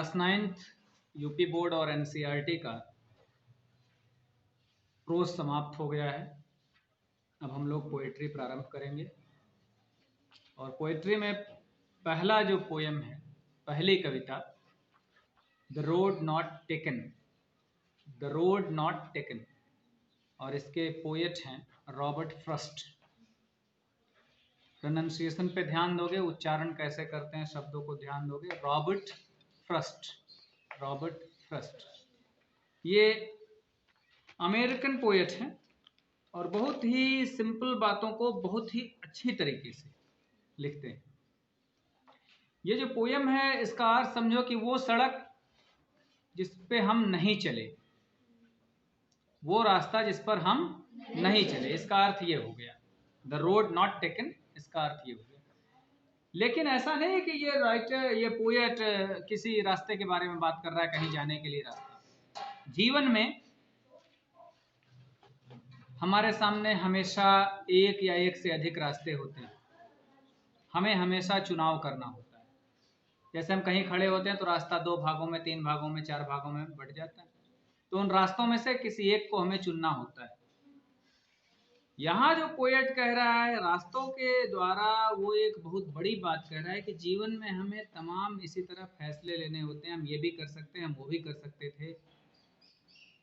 Class 9th UP board और NCERT का pros समाप्त हो गया है। अब हम लोग पोएट्री प्रारंभ करेंगे और पोएट्री में पहला जो पोयम है, पहली कविता the road not taken, the road not taken, और इसके पोएट हैं रॉबर्ट फ्रस्ट। प्रोनाउंसिएशन पे ध्यान दोगे, उच्चारण कैसे करते हैं शब्दों को ध्यान दोगे। रॉबर्ट फ्रस्ट, रॉबर्ट फ्रस्ट ये अमेरिकन पोएट हैं और बहुत ही सिंपल बातों को बहुत ही अच्छी तरीके से लिखते हैं। ये जो पोयम है इसका अर्थ समझो कि वो सड़क जिस पे हम नहीं चले, वो रास्ता जिस पर हम नहीं चले, इसका अर्थ ये हो गया। द रोड नॉट टेकन, इसका अर्थ ये हो गया। लेकिन ऐसा नहीं है कि ये राइटर, ये पोएट किसी रास्ते के बारे में बात कर रहा है, कहीं जाने के लिए रास्ता। जीवन में हमारे सामने हमेशा एक या एक से अधिक रास्ते होते हैं, हमें हमेशा चुनाव करना होता है। जैसे हम कहीं खड़े होते हैं तो रास्ता 2 भागों में, 3 भागों में, 4 भागों में बंट जाता है, तो उन रास्तों में से किसी एक को हमें चुनना होता है। यहाँ जो पोएट कह रहा है रास्तों के द्वारा, वो एक बहुत बड़ी बात कह रहा है कि जीवन में हमें तमाम इसी तरह फैसले लेने होते हैं। हम ये भी कर सकते हैं, हम वो भी कर सकते थे,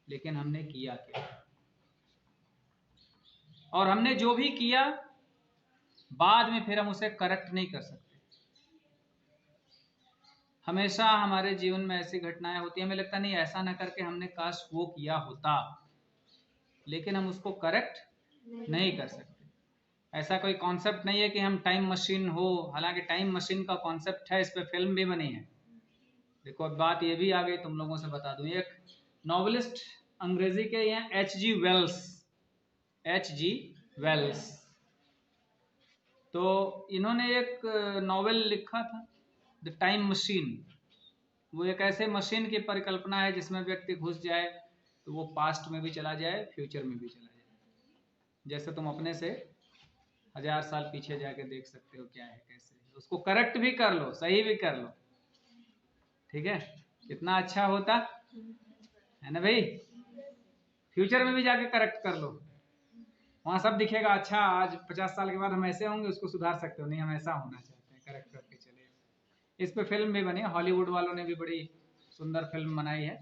लेकिन हमने किया क्या? और हमने जो भी किया बाद में फिर हम उसे करेक्ट नहीं कर सकते। हमेशा हमारे जीवन में ऐसी घटनाएं होती हैं, हमें लगता नहीं ऐसा ना करके हमने काश वो किया होता, लेकिन हम उसको करेक्ट नहीं कर सकते। ऐसा कोई कॉन्सेप्ट नहीं है कि हम टाइम मशीन हो, हालांकि टाइम मशीन का कॉन्सेप्ट है, इस पे फिल्म भी बनी है। देखो अब बात ये भी आ गई, तुम लोगों से बता दूं, एक नॉवलिस्ट अंग्रेजी के यहाँ H.G. Wales, H.G. वेल्स, तो इन्होंने एक नॉवेल लिखा था द टाइम मशीन। वो एक ऐसे मशीन की परिकल्पना है जिसमें व्यक्ति घुस जाए तो वो पास्ट में भी चला जाए, फ्यूचर में भी चला जाए। जैसे तुम अपने से 1000 साल पीछे जाके देख सकते हो क्या है, कैसे है। उसको करेक्ट भी कर लो, सही भी कर लो, ठीक है, कितना अच्छा होता है ना भाई। फ्यूचर में भी जाके करेक्ट कर लो, वहां सब दिखेगा, अच्छा आज 50 साल के बाद हम ऐसे होंगे, उसको सुधार सकते हो, नहीं हम ऐसा होना चाहते हैं, करेक्ट करके चले। इस पे फिल्म भी बनी, हॉलीवुड वालों ने भी बड़ी सुंदर फिल्म बनाई है।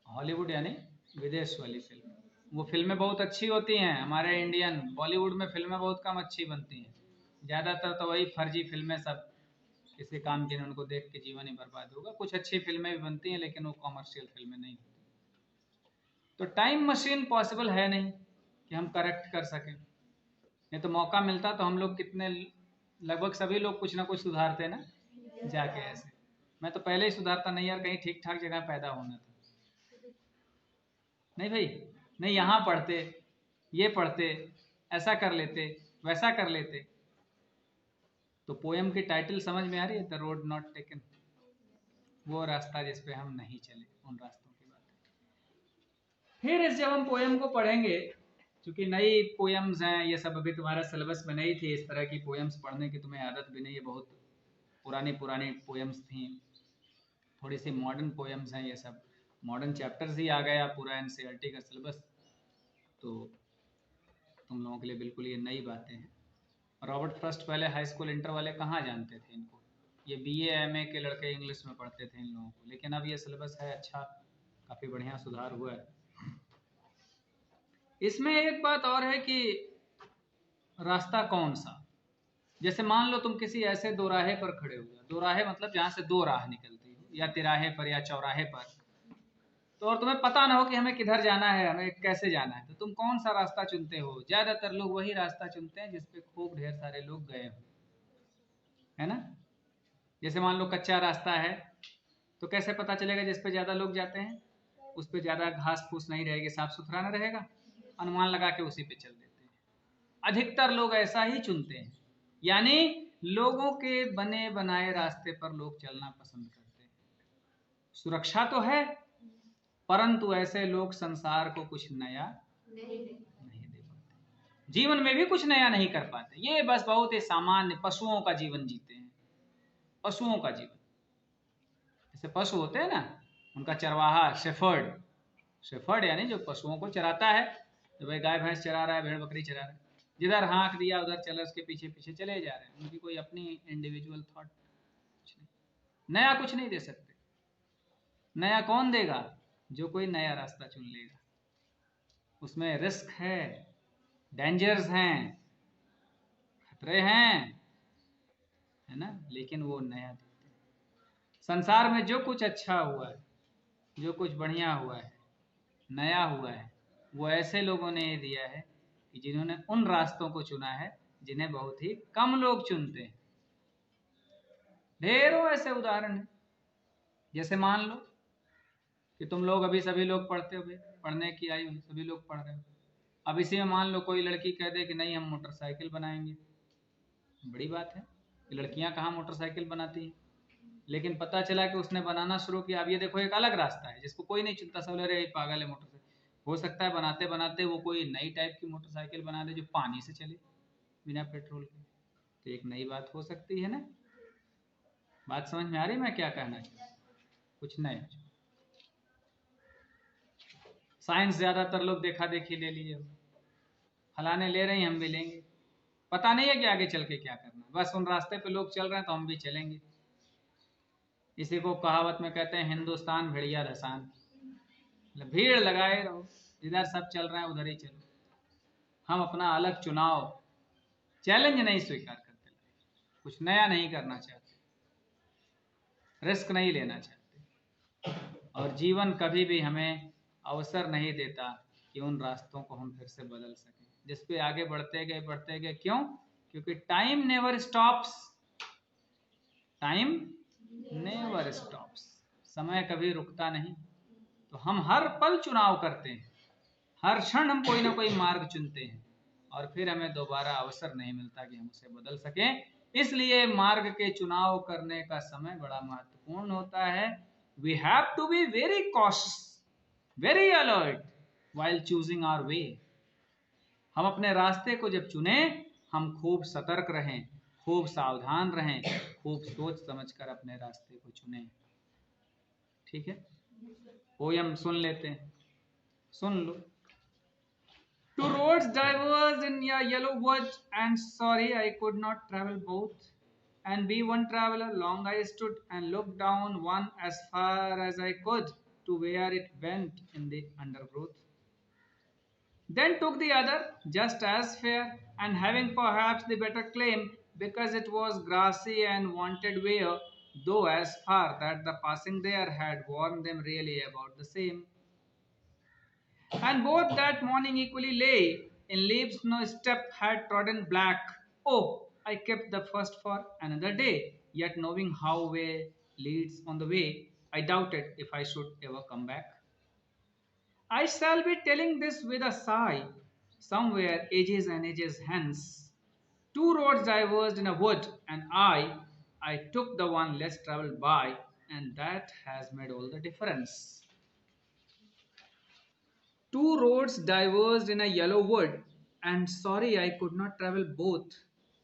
हॉलीवुड यानी विदेश वाली फिल्म, वो फिल्में बहुत अच्छी होती हैं। हमारे इंडियन बॉलीवुड में फिल्में बहुत कम अच्छी बनती हैं, ज़्यादातर तो वही फर्जी फिल्में, सब किसी काम के, उनको देख के जीवन ही बर्बाद होगा। कुछ अच्छी फिल्में भी बनती हैं लेकिन वो कॉमर्शियल फिल्में नहीं होती। तो टाइम मशीन पॉसिबल है नहीं कि हम करेक्ट कर सकें, नहीं तो मौका मिलता तो हम लोग कितने, लगभग सभी लोग कुछ ना कुछ सुधारते ना जाके। ऐसे मैं तो पहले ही सुधारता, नहीं यार कहीं ठीक ठाक जगह पैदा होना था, नहीं भाई, नहीं यहाँ पढ़ते, ये पढ़ते, ऐसा कर लेते, वैसा कर लेते। तो पोएम की टाइटल समझ में आ रही है, द रोड नॉट टेकन, वो रास्ता जिस पे हम नहीं चले, उन रास्तों की बात। फिर इस जब हम पोएम को पढ़ेंगे, क्योंकि नई पोएम्स हैं ये सब, अभी तुम्हारा सिलेबस में नहीं थी इस तरह की पोएम्स पढ़ने की, तुम्हें आदत भी नहीं है, बहुत पुरानी पुरानी पोएम्स थी, थोड़ी सी मॉडर्न पोएम्स हैं ये सब, मॉडर्न चैप्टर्स ही आ गया पूरा एनसीईआरटी का सिलेबस, तो तुम लोगों के लिए बिल्कुल ये नई बातें हैं। रॉबर्ट फ्रस्ट पहले हाई स्कूल इंटर वाले कहाँ जानते थे इनको, ये बीए एमए के लड़के इंग्लिश में पढ़ते थे इन लोगों को, लेकिन अब ये सिलेबस है अच्छा, काफ़ी बढ़िया सुधार हुआ है। इसमें एक बात और है कि रास्ता कौन सा, जैसे मान लो तुम किसी ऐसे दोराहे पर खड़े हुए, दोराहे मतलब जहाँ से 2 राह निकलती हो, या तिराहे पर या चौराहे पर, तो और तुम्हें पता ना हो कि हमें किधर जाना है, हमें कैसे जाना है, तो तुम कौन सा रास्ता चुनते हो? ज़्यादातर लोग वही रास्ता चुनते हैं जिस पे खूब ढेर सारे लोग गए हो, है ना। जैसे मान लो कच्चा रास्ता है, तो कैसे पता चलेगा जिस पे ज़्यादा लोग जाते हैं, उस पे ज़्यादा घास फूस नहीं रहेगी, साफ सुथरा ना रहेगा, अनुमान लगा के उसी पे चल देते हैं। अधिकतर लोग ऐसा ही चुनते हैं, यानी लोगों के बने बनाए रास्ते पर लोग चलना पसंद करते हैं। सुरक्षा तो है, परंतु ऐसे लोग संसार को कुछ नया नहीं दे पाते, जीवन में भी कुछ नया नहीं कर पाते। ये बस बहुत ही सामान्य पशुओं का जीवन जीते हैं, पशुओं का जीवन। जैसे पशु होते हैं ना, उनका चरवाहा शेफर्ड, शेफर्ड यानी जो पशुओं को चराता है, तो भाई गाय भैंस चरा रहा है, भेड़ बकरी चरा रहा है, जिधर हाँक दिया उधर चले, उसके पीछे पीछे चले जा रहे हैं, उनकी कोई अपनी इंडिविजुअल थॉट कुछ नहीं, नया कुछ नहीं दे सकते। नया कौन देगा? जो कोई नया रास्ता चुन लेगा, उसमें रिस्क है, डेंजर्स हैं, खतरे हैं, है ना, लेकिन वो नया देते हैं। संसार में जो कुछ अच्छा हुआ है, जो कुछ बढ़िया हुआ है, नया हुआ है, वो ऐसे लोगों ने ये दिया है कि जिन्होंने उन रास्तों को चुना है जिन्हें बहुत ही कम लोग चुनते हैं। ढेरों ऐसे उदाहरण हैं। जैसे मान लो कि तुम लोग अभी सभी लोग पढ़ते हो, पढ़ने की आयु है, सभी लोग पढ़ रहे हो। अब इसी में मान लो कोई लड़की कह दे कि नहीं हम मोटरसाइकिल बनाएंगे, बड़ी बात है, लड़कियां कहाँ मोटरसाइकिल बनाती हैं, लेकिन पता चला कि उसने बनाना शुरू किया। अब ये देखो एक अलग रास्ता है जिसको कोई नहीं चुनता, सब अरे पागल है मोटरसाइकिल। हो सकता है बनाते बनाते वो कोई नई टाइप की मोटरसाइकिल बना दे जो पानी से चले, बिना पेट्रोल के, तो एक नई बात हो सकती है ना। बात समझ में आ रही मैं क्या कहना चाहता? कुछ नहीं, साइंस ज्यादातर लोग देखा देखी ले लिए, फलाने ले रहे हैं हम भी लेंगे, पता नहीं है कि आगे चल के क्या करना, बस उन रास्ते पे लोग चल रहे हैं तो हम भी चलेंगे। इसी को कहावत में कहते हैं हिंदुस्तान भेड़िया धसान, भीड़ लगाए रहो, इधर सब चल रहे हैं उधर ही चलो। हम अपना अलग चुनाव, चैलेंज नहीं स्वीकार करते, कुछ नया नहीं करना चाहते, रिस्क नहीं लेना चाहते, और जीवन कभी भी हमें अवसर नहीं देता कि उन रास्तों को हम फिर से बदल सकें, जिस पे आगे बढ़ते गए। क्यों? क्योंकि time never stops, time never stops, समय कभी रुकता नहीं। तो हम हर पल चुनाव करते हैं, हर क्षण हम कोई ना कोई मार्ग चुनते हैं, और फिर हमें दोबारा अवसर नहीं मिलता कि हम उसे बदल सकें। इसलिए मार्ग के चुनाव करने का समय बड़ा महत्वपूर्ण होता है। We have to be very cautious, very alert while choosing our way। हम अपने रास्ते को जब चुने, हम खूब सतर्क रहें, खूब सावधान रहें, खूब सोच समझ कर अपने रास्ते को चुने। ठीक है, पोयम सुन लेते हैं, सुन लो। Two roads diverged in a yellow wood, and sorry I could not travel both. And be one traveler, long I stood and looked down one as far as I could to where it went in the undergrowth. Then took the other, just as fair, and having perhaps the better claim, because it was grassy and wanted wear, though as far that the passing there had worn them really about the same. And both that morning equally lay in leaves no step had trodden black. Oh, I kept the first for another day, yet knowing how way leads on the way, I doubted if I should ever come back. I shall be telling this with a sigh, somewhere ages and ages hence. Two roads diverged in a wood, and I took the one less traveled by, and that has made all the difference. Two roads diverged in a yellow wood, and sorry I could not travel both.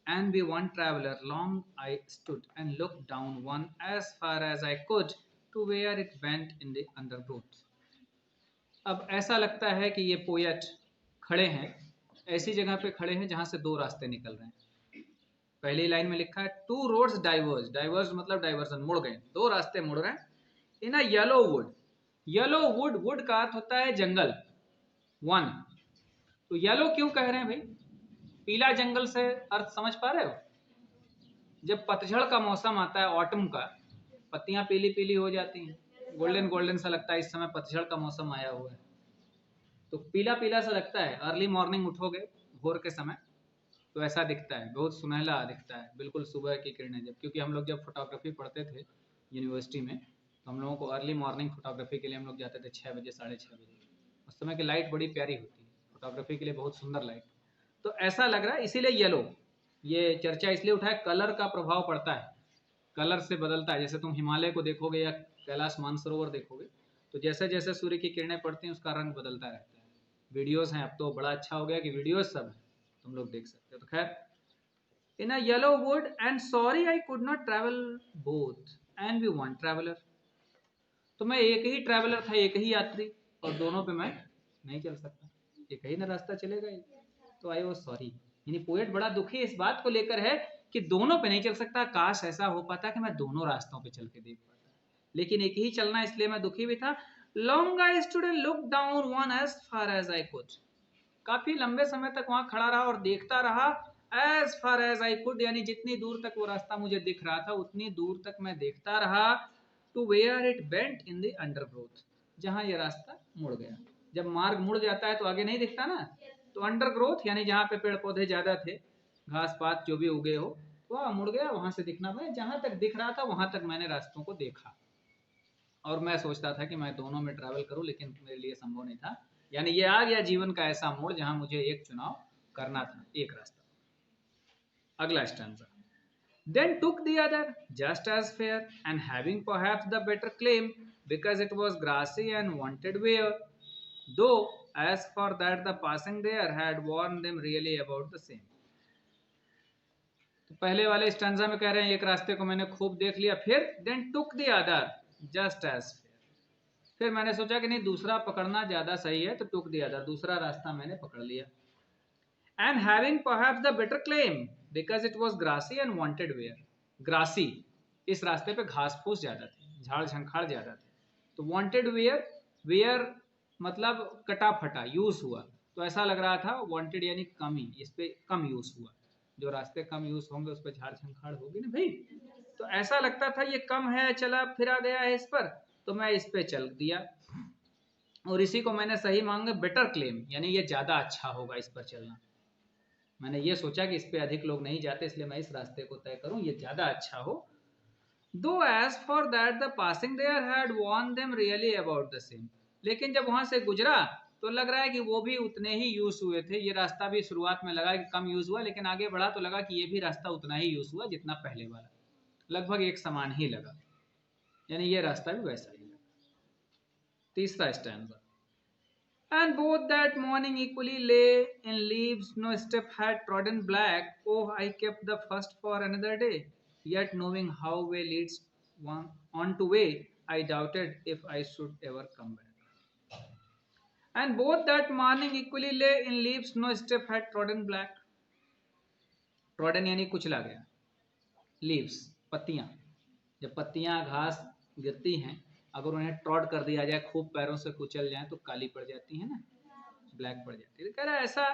And be one traveler, long I stood and looked down one as far as I could to where it went in the undergrowth. अब ऐसा लगता है कि ये poet खड़े हैं, ऐसी जगह पे खड़े हैं जहां से दो रास्ते निकल रहे हैं। पहली लाइन में लिखा है टू रोड्स डाइवर्ज, डाइवर्ज मतलब डाइवर्जन, मुड़ गए, दो रास्ते मुड़ रहे हैं। In a yellow wood, yellow wood, wood का अर्थ होता है जंगल, वन। तो येलो क्यों कह रहे हैं भाई? पीला जंगल से अर्थ समझ पा रहे हो? जब पतझड़ का मौसम आता है, ऑटम का, पत्तियां पीली पीली हो जाती हैं, गोल्डन गोल्डन सा लगता है, इस समय पतझड़ का मौसम आया हुआ है, तो पीला पीला सा लगता है। अर्ली मॉर्निंग उठोगे भोर के समय तो ऐसा दिखता है, बहुत सुनहला दिखता है, बिल्कुल सुबह की किरणें जब, क्योंकि हम लोग जब फोटोग्राफी पढ़ते थे यूनिवर्सिटी में, तो हम लोगों को अर्ली मॉर्निंग फोटोग्राफी के लिए हम लोग जाते थे 6 बजे 6:30 बजे। उस समय की लाइट बड़ी प्यारी होती है, फोटोग्राफी के लिए बहुत सुंदर लाइट। तो ऐसा लग रहा है, इसीलिए येलो, ये चर्चा इसलिए उठाए, कलर का प्रभाव पड़ता है, कलर से बदलता है। जैसे तुम हिमालय को देखोगे या कैलाश मानसरोवर देखोगे, तो जैसे जैसे सूर्य की किरणें पड़ती हैं उसका रंग बदलता रहता है। वीडियोस हैं, अब तो बड़ा अच्छा हो गया कि वीडियोस सब है, तुम लोग देख सकते हो। तो खैर, in a yellow wood, and sorry I could not travel both, and be one traveller, तो मैं एक ही ट्रैवलर था, एक ही यात्री, और दोनों पे मैं नहीं चल सकता, एक ही ना रास्ता चलेगा ही। तो आई वॉज सॉरी, यानी पोएट बड़ा दुखी इस बात को लेकर है कि दोनों पे नहीं चल सकता, काश ऐसा हो पाता कि मैं दोनों रास्तों पे चल के देख पाता, लेकिन एक ही चलना, इसलिए मैं दुखी भी था। Long I stood and look down one as far as I could, काफी लंबे समय तक वहां खड़ा रहा और देखता रहा, as far as I could, यानी जितनी दूर तक वो रास्ता मुझे दिख रहा था उतनी दूर तक मैं देखता रहा, to where it bent in the undergrowth, जहां ये रास्ता मुड़ गया। जब मार्ग मुड़ जाता है तो आगे नहीं दिखता ना, तो अंडरग्रोथ यानी जहाँ पे पेड़ पौधे ज्यादा थे, घास पात जो भी उगे हो, वह मुड़ गया, वहां से दिखना बंद, जहां तक दिख रहा था वहां तक मैंने रास्तों को देखा। और मैं सोचता था कि मैं दोनों में ट्रैवल करूं, लेकिन मेरे लिए संभव नहीं था। यानी ये आ गया जीवन का ऐसा मोड़ जहां मुझे एक चुनाव करना था, एक रास्ता। अगला stanza, then took the other just as fair, and having perhaps the better claim, because it was grassy and wanted wear, though as for that the passing there had warned them really about the same. तो पहले वाले stanza में कह रहे हैं एक रास्ते को मैंने खूब देख लिया, फिर then took the other just as fair, फिर मैंने सोचा कि नहीं दूसरा पकड़ना ज्यादा सही है, तो took the other, दूसरा रास्ता मैंने पकड़ लिया। and having perhaps the better claim, because it was grassy and wanted wear, grassy, इस रास्ते पे घास फूस ज्यादा थे, झाड़ झंखाड़ ज्यादा थे, तो वांटेड वेयर, वेयर मतलब कटा फटा, यूज हुआ, तो ऐसा लग रहा था वांटेड यानी कम ही, इस पे कम यूज हुआ, जो रास्ते कम यूज होंगे उस पर झाड़ झंखाड़ होगी ना भाई, तो ऐसा लगता था ये कम है, चला फिरा गया है इस पर, तो मैं इस पे चल दिया, और इसी को मैंने सही मांगा बेटर क्लेम, यानी ये ज्यादा अच्छा होगा इस पर चलना, मैंने ये सोचा कि इस पे अधिक लोग नहीं जाते, इसलिए मैं इस रास्ते को तय करूं, ये ज्यादा अच्छा हो। Though as for that the passing there had worn them really about the same, लेकिन जब वहां से गुजरा तो लग रहा है कि वो भी उतने ही यूज हुए थे, ये रास्ता भी शुरुआत में लगा कि कम यूज हुआ, लेकिन आगे बढ़ा तो लगा कि ये भी रास्ता उतना ही यूज हुआ जितना पहले वाला, लगभग एक समान ही लगा, यानी ये रास्ता भी वैसा ही लगा। तीसरा stanza, and both that morning equally lay in leaves, no step had trodden black. Oh, I kept the first for another day, yet knowing how way leads one on to way, I doubted if I should ever come back. And both that morning equally lay in leaves, no step had trodden black. Trodden यानी कुचला गया, leaves पत्तियां, जब पत्तियां घास गिरती हैं, अगर उन्हें ट्रॉड कर दिया जाए, खूब पैरों से कुचल जाए तो काली पड़ जाती है ना, ब्लैक पड़ जाती है। कह रहा है ऐसा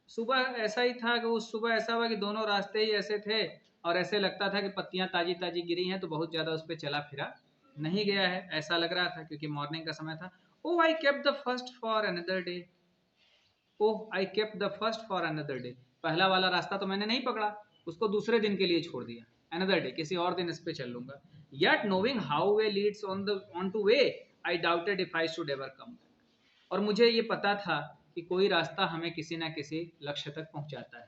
सुबह ऐसा ही था कि उस सुबह ऐसा हुआ कि दोनों रास्ते ही ऐसे थे, और ऐसे लगता था कि पत्तियां ताजी ताजी गिरी हैं, तो बहुत ज्यादा उस पर चला फिरा नहीं गया है, ऐसा लग रहा था, क्योंकि मॉर्निंग का समय था। Oh I kept the first for another day, oh I kept the first for another day, पहला वाला रास्ता तो मैंने नहीं पकड़ा, उसको दूसरे दिन के लिए छोड़ दिया, अनदर डे किसी और दिन इस पे चल लूंगा। Yet knowing how way leads on to way, I doubted if I should ever come back. और मुझे ये पता था कि कोई रास्ता हमें किसी ना किसी लक्ष्य तक पहुंचाता है,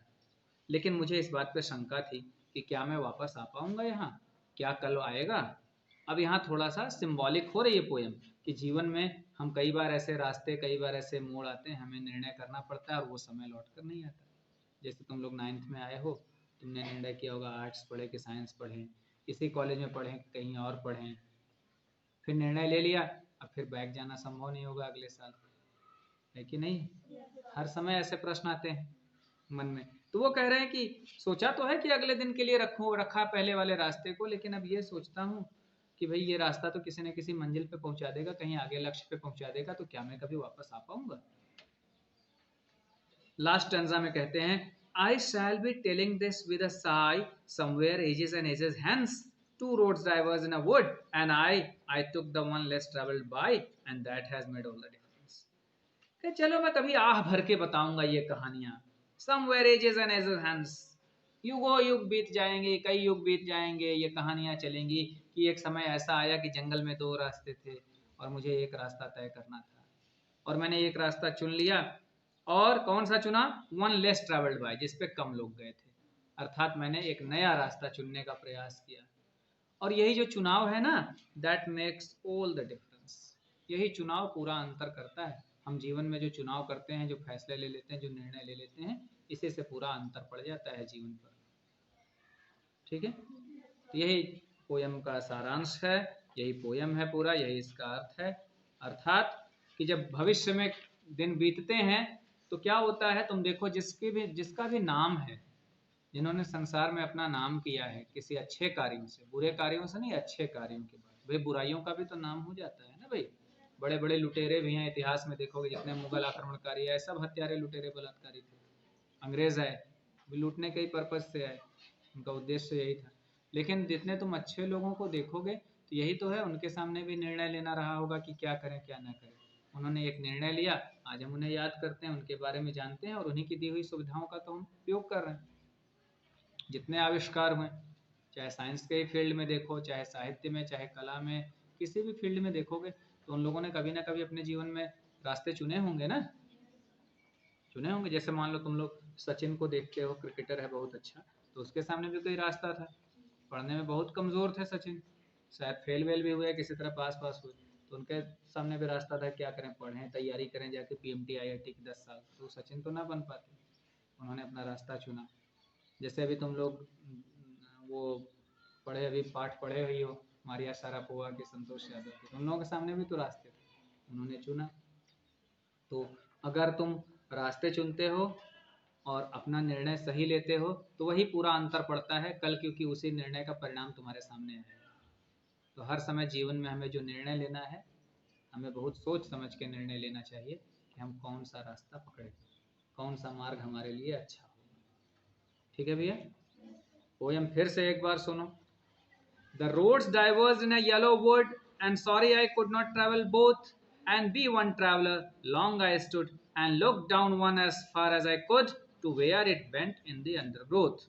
लेकिन मुझे इस बात पे शंका थी कि क्या मैं वापस आ पाऊंगा यहाँ, क्या कल आएगा। अब यहाँ थोड़ा सा सिंबॉलिक हो रही है पोयम कि जीवन में हम कई बार ऐसे रास्ते, कई बार ऐसे मोड़ आते हैं, हमें निर्णय करना पड़ता है और वो समय लौट कर नहीं आता। जैसे तुम लोग 9th में आए हो, तुमने निर्णय किया होगा आर्ट्स पढ़े कि साइंस पढ़ें, इसी कॉलेज में पढ़ें कहीं और पढ़ें, फिर निर्णय ले लिया, अब फिर बैक जाना संभव नहीं होगा अगले साल, है कि नहीं। हर समय ऐसे प्रश्न आते हैं मन में, तो वो कह रहे हैं कि सोचा तो है कि अगले दिन के लिए रखा पहले वाले रास्ते को, लेकिन अब ये सोचता हूँ कि भाई ये रास्ता तो किसी न किसी मंजिल पे पहुंचा देगा, कहीं आगे लक्ष्य पे पहुंचा देगा, तो क्या मैं कभी वापस आ पाऊंगा। लास्ट स्टैंजा में कहते हैं, I shall be telling this with a sigh, somewhere ages and ages hence, two roads diverged in a wood, and I took the one less traveled by, and that has made all the difference. कि चलो मैं कभी आह भर के बताऊंगा ये कहानियां, somewhere ages and ages hence, युगों युग बीत जाएंगे, कई युग बीत जाएंगे, ये कहानियां चलेंगी कि एक समय ऐसा आया कि जंगल में दो रास्ते थे और मुझे एक रास्ता तय करना था, और मैंने एक रास्ता चुन लिया, और कौन सा चुना, वन लेस ट्रेवल्ड बाय, जिस पे कम लोग गए थे, अर्थात मैंने एक नया रास्ता चुनने का प्रयास किया। और यही जो चुनाव है ना, that makes all the difference, यही चुनाव पूरा अंतर करता है। हम जीवन में जो चुनाव करते हैं, जो फैसले ले लेते हैं, जो निर्णय ले लेते हैं, इसी से पूरा अंतर पड़ जाता है जीवन पर। ठीक है, तो यही पोयम का सारांश है। यही पोयम है पूरा, यही इसका अर्थ है। अर्थात कि जब भविष्य में दिन बीतते हैं तो क्या होता है, तुम देखो जिसका भी नाम है, जिन्होंने संसार में अपना नाम किया है किसी अच्छे कार्यों से, बुरे कार्यों से नहीं, अच्छे कार्यों के बाद, भाई बुराइयों का भी तो नाम हो जाता है ना भाई। बड़े बड़े लुटेरे भी हैं इतिहास में, देखोगे जितने मुगल आक्रमणकारी आए सब हत्यारे लुटेरे बलात्कारी थे। अंग्रेज आए भी लूटने के ही पर्पज से आए, उनका उद्देश्य यही था। लेकिन जितने तुम अच्छे लोगों को देखोगे तो यही तो है, उनके सामने भी निर्णय लेना रहा होगा कि क्या करें क्या ना करें। उन्होंने एक निर्णय लिया, आज हम उन्हें याद करते हैं, उनके बारे में जानते हैं और उन्हीं की दी हुई सुविधाओं का तो हम उपयोग कर रहे हैं। जितने आविष्कार हुए, चाहे साइंस के फील्ड में देखो, चाहे साहित्य में, चाहे कला में, किसी भी फील्ड में देखोगे तो उन लोगों ने कभी ना कभी अपने जीवन में रास्ते चुने होंगे ना, चुने होंगे। जैसे मान लो तुम लोग सचिन को देखते हो, क्रिकेटर है बहुत अच्छा, तो उसके सामने भी कोई रास्ता था। पढ़ने में बहुत कमज़ोर थे सचिन, शायद फेल वेल भी हुए, किसी तरह पास पास हुए, तो उनके सामने भी रास्ता था, क्या करें, पढ़ें, तैयारी करें जाके पीएमटी आईआईटी की 10 साल, तो सचिन तो ना बन पाते, उन्होंने अपना रास्ता चुना। जैसे अभी तुम लोग वो पढ़े, अभी पाठ पढ़े हुई हो मारिया शारापोवा के, संतोष यादव के, उन लोगों के सामने भी तो रास्ते थे, उन्होंने चुना। तो अगर तुम रास्ते चुनते हो और अपना निर्णय सही लेते हो तो वही पूरा अंतर पड़ता है कल, क्योंकि उसी निर्णय का परिणाम तुम्हारे सामने आएगा। तो हर समय जीवन में हमें जो निर्णय लेना है, हमें बहुत सोच समझ के निर्णय लेना चाहिए कि हम कौन सा रास्ता पकड़ें, कौन सा मार्ग हमारे लिए अच्छा होगा। ठीक है भैया, पोयम फिर से एक बार सुनो। The roads diverged in a yellow wood, and sorry I could not travel both, and be one traveler. Long I stood, and looked down one as far as I could, to where it went in the undergrowth.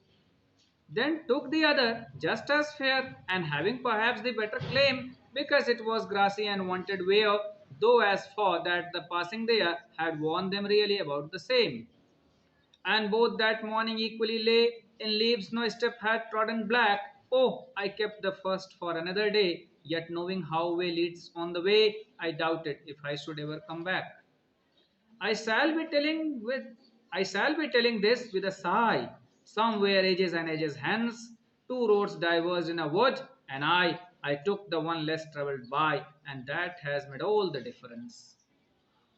Then took the other, just as fair, and having perhaps the better claim, because it was grassy and wanted wear, though as for that the passing there had warned them really about the same. And both that morning equally lay in leaves no step had trodden black. Oh, I kept the first for another day, yet knowing how way leads on the way, I doubted if I should ever come back. I shall be telling with I shall be telling this with a sigh. Somewhere ages and ages hence, two roads diverged in a wood, and I took the one less travelled by, and that has made all the difference.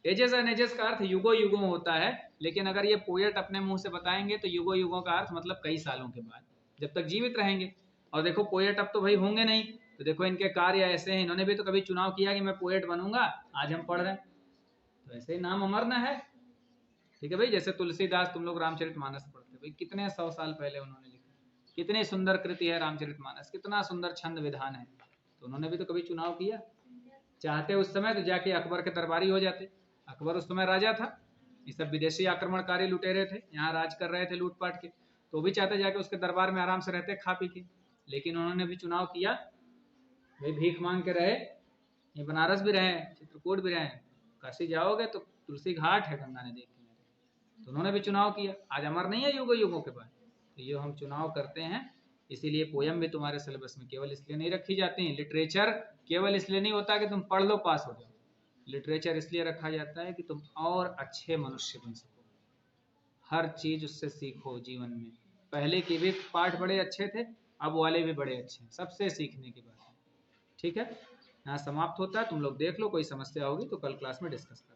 Ages and ages का अर्थ युगो युगों होता है, लेकिन अगर ये poet अपने मुंह से बताएंगे तो युगो युगों का अर्थ मतलब कई सालों के बाद, जब तक जीवित रहेंगे। और देखो पोएट अब तो भाई होंगे नहीं, तो देखो इनके कार्य ऐसे हैं, इन्होंने भी तो कभी चुनाव किया कि मैं पोएट बनूंगा, आज हम पढ़ रहे हैं, तो ऐसे ही नाम अमर न है। ठीक है भाई, जैसे तुलसीदास, तुम लोग रामचरितमानस पढ़ते भाई, कितने 100 साल पहले उन्होंने लिखा, कितनी सुंदर कृति है रामचरितमानस, कितना सुंदर छंद विधान है, तो उन्होंने भी तो कभी चुनाव किया। चाहते उस समय तो जाके अकबर के दरबारी हो जाते, अकबर उस समय राजा था, ये सब विदेशी आक्रमणकारी लुटेरे थे, यहाँ राज कर रहे थे लूटपाट के, तो भी चाहते जाके उसके दरबार में आराम से रहते खा पी के। लेकिन उन्होंने भी चुनाव किया, भाई भीख मांग के रहे, ये बनारस भी रहे, चित्रकूट भी रहे, काशी जाओगे तो तुलसी घाट है गंगा नदी किनारे, तो उन्होंने भी चुनाव किया। आज अमर नहीं है युगों युगों के बाद, तो ये हम चुनाव करते हैं। इसीलिए पोयम भी तुम्हारे सिलेबस में केवल इसलिए नहीं रखी जाती है, लिटरेचर केवल इसलिए नहीं होता कि तुम पढ़ लो पास हो जाओ, लिटरेचर इसलिए रखा जाता है कि तुम और अच्छे मनुष्य बन सको, हर चीज उससे सीखो जीवन में। पहले के भी पाठ बड़े अच्छे थे, अब वाले भी बड़े अच्छे हैं, सबसे सीखने की बात है। ठीक है, यहाँ समाप्त होता है, तुम लोग देख लो, कोई समस्या होगी तो कल क्लास में डिस्कस करें।